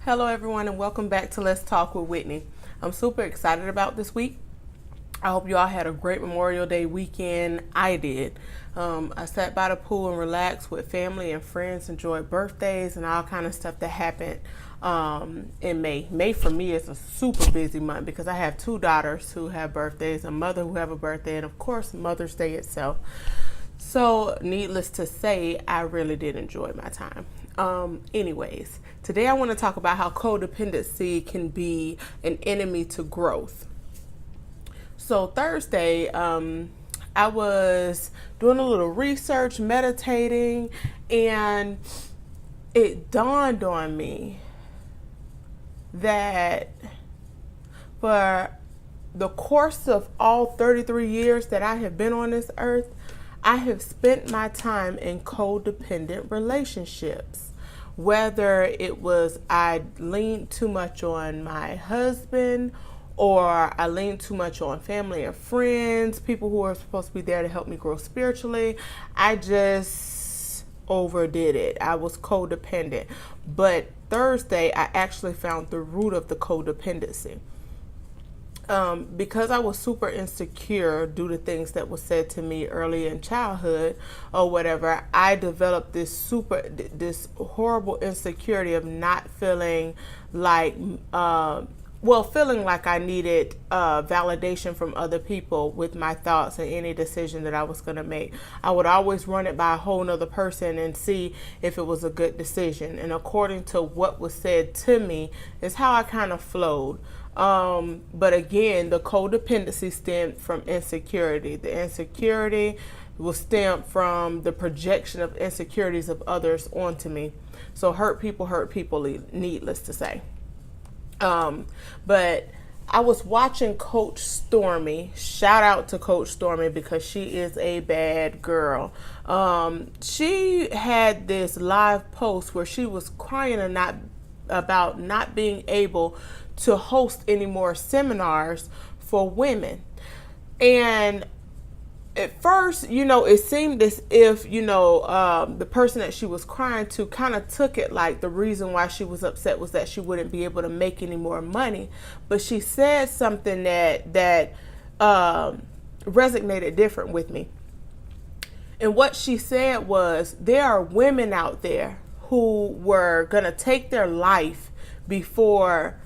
Hello, everyone, and welcome back to Let's Talk with Whitney. I'm super excited about this week. I hope you all had a great Memorial Day weekend. I did. I sat by the pool and relaxed with family and friends, enjoyed birthdays and all kind of stuff that happened in May. May for me is a super busy month because I have two daughters who have birthdays, a mother who have a birthday, and of course Mother's Day itself. So needless to say, I really did enjoy my time. Anyways, today I want to talk about how codependency can be an enemy to growth. So Thursday, I was doing a little research, meditating, and it dawned on me that for the course of all 33 years that I have been on this earth, I have spent my time in codependent relationships. Whether it was I leaned too much on my husband, or I leaned too much on family and friends, people who are supposed to be there to help me grow spiritually, I just overdid it. I was codependent. But Thursday, I actually found the root of the codependency. Because I was super insecure due to things that were said to me early in childhood or whatever, I developed this horrible insecurity of not feeling like, feeling like I needed validation from other people with my thoughts and any decision that I was going to make. I would always run it by a whole nother person and see if it was a good decision. And according to what was said to me is how I kind of flowed. But again, the codependency stemmed from insecurity. The insecurity was stemmed from the projection of insecurities of others onto me. So hurt people, needless to say. But I was watching Coach Stormy. Shout out to Coach Stormy because she is a bad girl. She had this live post where she was crying about not being able to host any more seminars for women. And at first, it seemed as if, the person that she was crying to kind of took it like the reason why she was upset was that she wouldn't be able to make any more money. But she said something that resonated different with me. And what she said was, there are women out there who were going to take their life before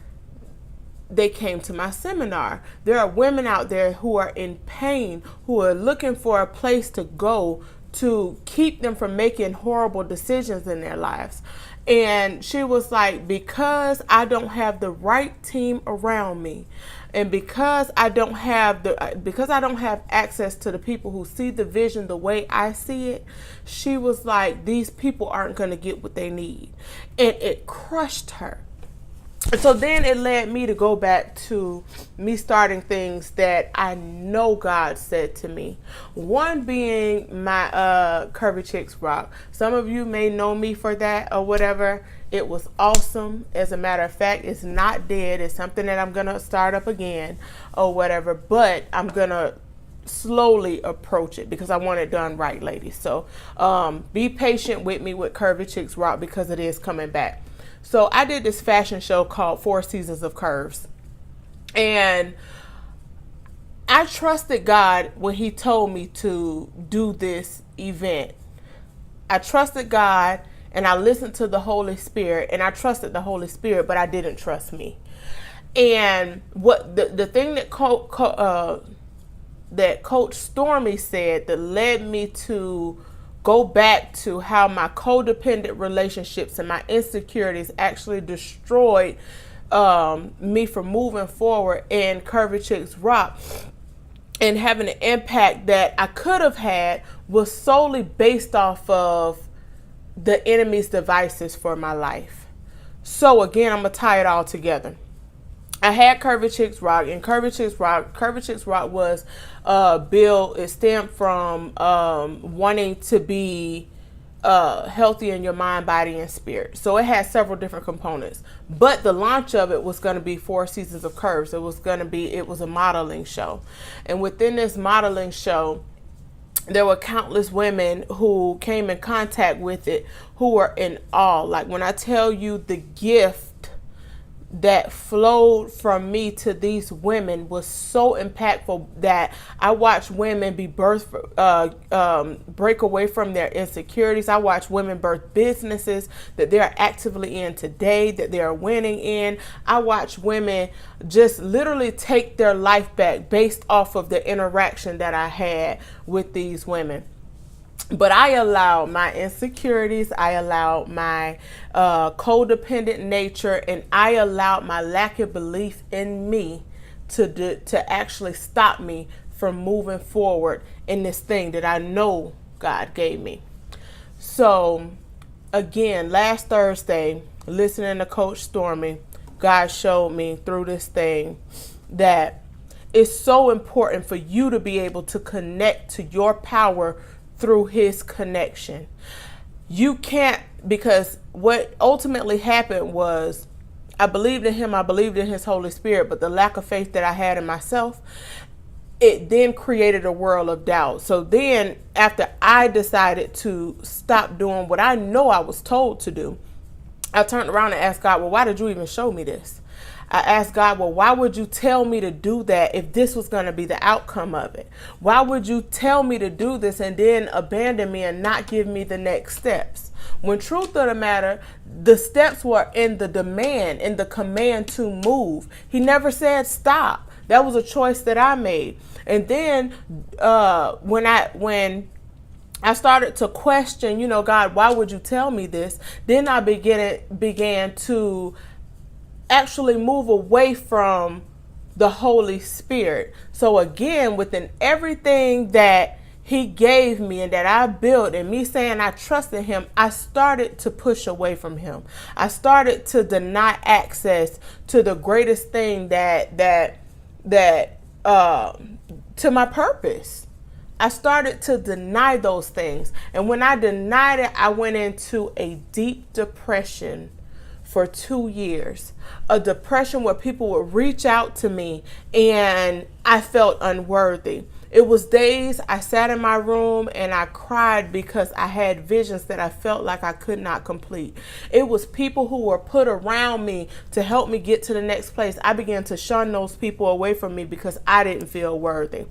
they came to my seminar. There are women out there who are in pain, who are looking for a place to go to keep them from making horrible decisions in their lives. And she was like, because I don't have the right team around me, and because I don't have access to the people who see the vision the way I see it, she was like, these people aren't going to get what they need. And it crushed her. So then it led me to go back to me starting things that I know God said to me. One being my Curvy Chicks Rock. Some of you may know me for that or whatever. It was awesome. As a matter of fact, it's not dead. It's something that I'm going to start up again or whatever. But I'm going to slowly approach it because I want it done right, ladies. So be patient with me with Curvy Chicks Rock because it is coming back. So I did this fashion show called 4 Seasons of Curves. And I trusted God when he told me to do this event. I trusted God and I listened to the Holy Spirit, and I trusted the Holy Spirit, but I didn't trust me. And what the thing that Coach Stormy said that led me to go back to how my codependent relationships and my insecurities actually destroyed me from moving forward in Curvy Chicks Rock and having an impact that I could have had was solely based off of the enemy's devices for my life. So again, I'm going to tie it all together. I had Curvy Chicks Rock, and Curvy Chicks Rock was built, it stemmed from wanting to be healthy in your mind, body, and spirit. So it had several different components. But the launch of it was going to be 4 Seasons of Curves. It was a modeling show. And within this modeling show, there were countless women who came in contact with it who were in awe. Like when I tell you the gift that flowed from me to these women was so impactful that I watched women be birthed, break away from their insecurities. I watched women birth businesses that they are actively in today, that they are winning in. I watched women just literally take their life back based off of the interaction that I had with these women. But I allowed my insecurities, I allowed my codependent nature, and I allowed my lack of belief in me to actually stop me from moving forward in this thing that I know God gave me. So again, last Thursday, listening to Coach Stormy, God showed me through this thing that it's so important for you to be able to connect to your power through his connection. You can't, because what ultimately happened was I believed in him, I believed in his Holy Spirit, but the lack of faith that I had in myself, it then created a world of doubt. So then after I decided to stop doing what I know I was told to do, I turned around and asked God, well, why did you even show me this? I asked God, well, why would you tell me to do that if this was going to be the outcome of it? Why would you tell me to do this and then abandon me and not give me the next steps? When truth of the matter, the steps were in the demand, in the command to move. He never said stop. That was a choice that I made. And then when I started to question, God, why would you tell me this? Then I began to actually move away from the Holy Spirit. So again, within everything that he gave me and that I built and me saying I trusted him, I started to push away from him. I started to deny access to the greatest thing that to my purpose. I started to deny those things. And when I denied it, I went into a deep depression for 2 years, a depression where people would reach out to me and I felt unworthy. It was days I sat in my room and I cried because I had visions that I felt like I could not complete. It was people who were put around me to help me get to the next place. I began to shun those people away from me because I didn't feel worthy.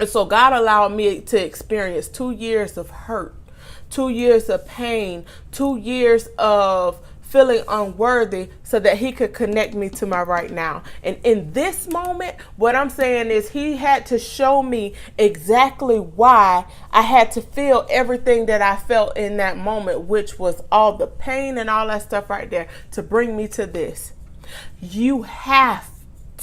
And so God allowed me to experience 2 years of hurt, 2 years of pain, 2 years of feeling unworthy so that he could connect me to my right now. And in this moment, what I'm saying is he had to show me exactly why I had to feel everything that I felt in that moment, which was all the pain and all that stuff right there to bring me to this. You have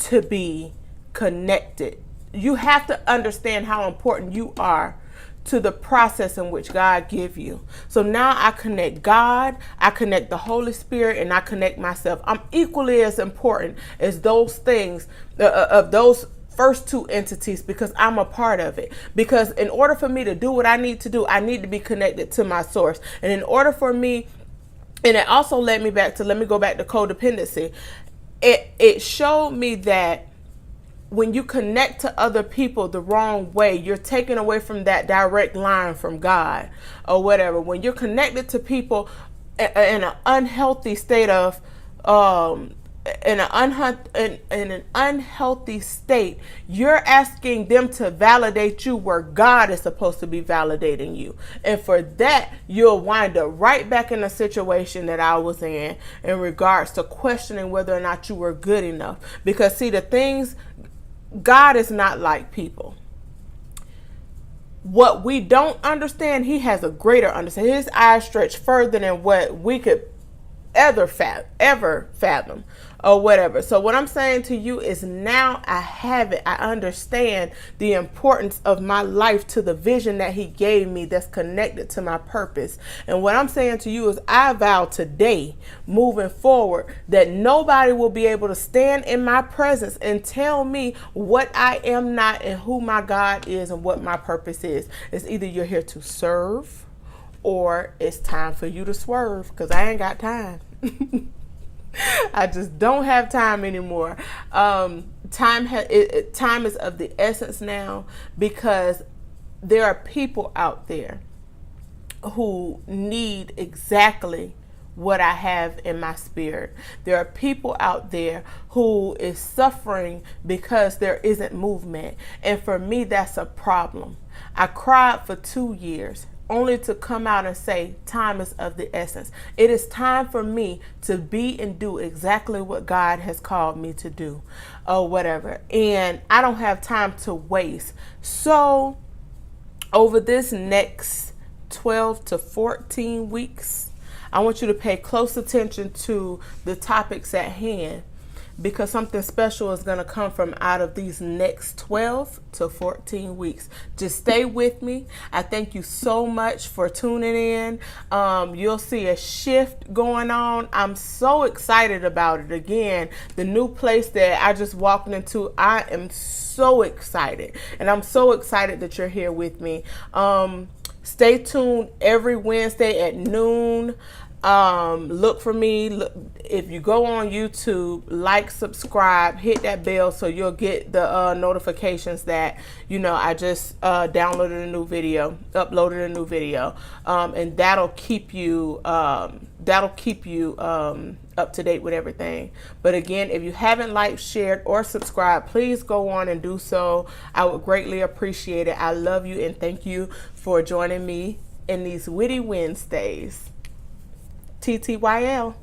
to be connected. You have to understand how important you are to the process in which God give you. So now I connect God, I connect the Holy Spirit, and I connect myself. I'm equally as important as those things, of those first two entities, because I'm a part of it. Because in order for me to do what I need to do, I need to be connected to my source. And in order for me, and it also led me back to, let me go back to codependency. It showed me that when you connect to other people the wrong way, you're taken away from that direct line from God or whatever. When you're connected to people in an unhealthy state of, in an unhealthy state, you're asking them to validate you where God is supposed to be validating you. And for that, you'll wind up right back in the situation that I was in regards to questioning whether or not you were good enough. Because see, the things, God is not like people. What we don't understand, he has a greater understanding. His eyes stretch further than what we could ever fathom or whatever. So what I'm saying to you is now I have it. I understand the importance of my life to the vision that he gave me that's connected to my purpose. And what I'm saying to you is I vow today, moving forward, that nobody will be able to stand in my presence and tell me what I am not and who my God is and what my purpose is. It's either you're here to serve or it's time for you to swerve, because I ain't got time. I just don't have time anymore. Time is of the essence now, because there are people out there who need exactly what I have in my spirit. There are people out there who is suffering because there isn't movement. And for me, that's a problem. I cried for 2 years only to come out and say time is of the essence. It is time for me to be and do exactly what God has called me to do or whatever. And I don't have time to waste. So over this next 12 to 14 weeks, I want you to pay close attention to the topics at hand, because something special is going to come from out of these next 12 to 14 weeks. Just stay with me. I thank you so much for tuning in. You'll see a shift going on. I'm so excited about it. Again, the new place that I just walked into, I am so excited. And I'm so excited that you're here with me. Stay tuned every Wednesday at noon. Look for me. If you go on YouTube, like, subscribe, hit that bell so you'll get the notifications that, I just uploaded a new video, and that'll keep you up to date with everything. But again, if you haven't liked, shared, or subscribed, please go on and do so. I would greatly appreciate it. I love you and thank you for joining me in these Witty Wednesdays. TTYL.